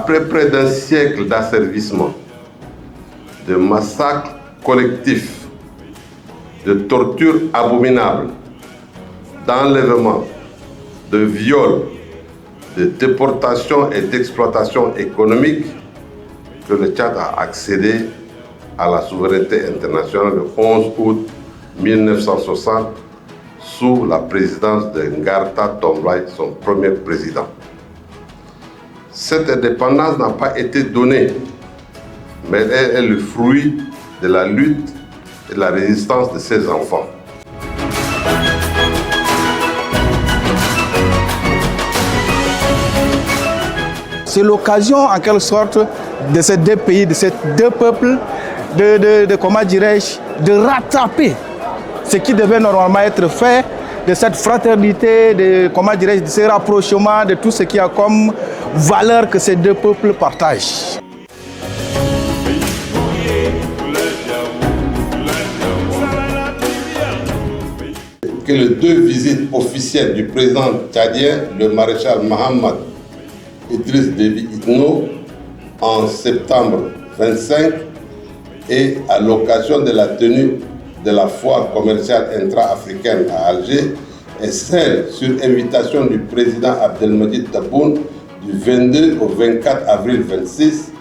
Après près d'un siècle d'asservissement, de massacres collectifs, de tortures abominables, d'enlèvements, de viols, de déportations et d'exploitation économique, que le Tchad a accédé à la souveraineté internationale le 11 août 1960 sous la présidence de Ngarta Tomblaye, son premier président. Cette indépendance n'a pas été donnée, mais elle est le fruit de la lutte et de la résistance de ses enfants. C'est l'occasion, en quelque sorte, de ces deux pays, de ces deux peuples, comment dirais-je, de rattraper ce qui devait normalement être fait, de cette fraternité, de ce rapprochement, de tout ce qui a comme valeur que ces deux peuples partagent. Que les deux visites officielles du président tchadien, le maréchal Mohamed Idriss Déby Itno, en septembre 25, et à l'occasion de la tenue de la foire commerciale intra-africaine à Alger, et celle sur invitation du président Abdelmadjid Tebboune du 22 au 24 avril 26,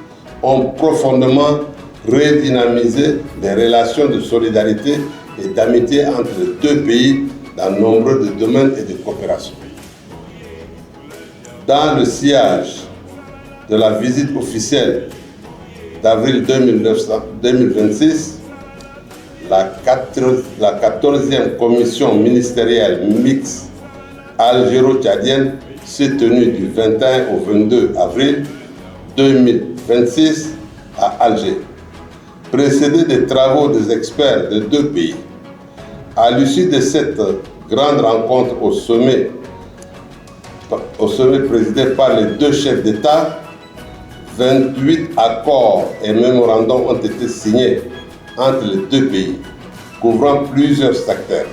ont profondément redynamisé les relations de solidarité et d'amitié entre les deux pays dans nombreux domaines et de coopération. Dans le sillage de la visite officielle d'avril 2026, la 14e commission ministérielle mixte algéro-tchadienne s'est tenue du 21 au 22 avril 2026 à Alger, précédée des travaux des experts des deux pays. À l'issue de cette grande rencontre au sommet présidé par les deux chefs d'État, 28 accords et mémorandums ont été signés entre les deux pays, couvrant plusieurs secteurs.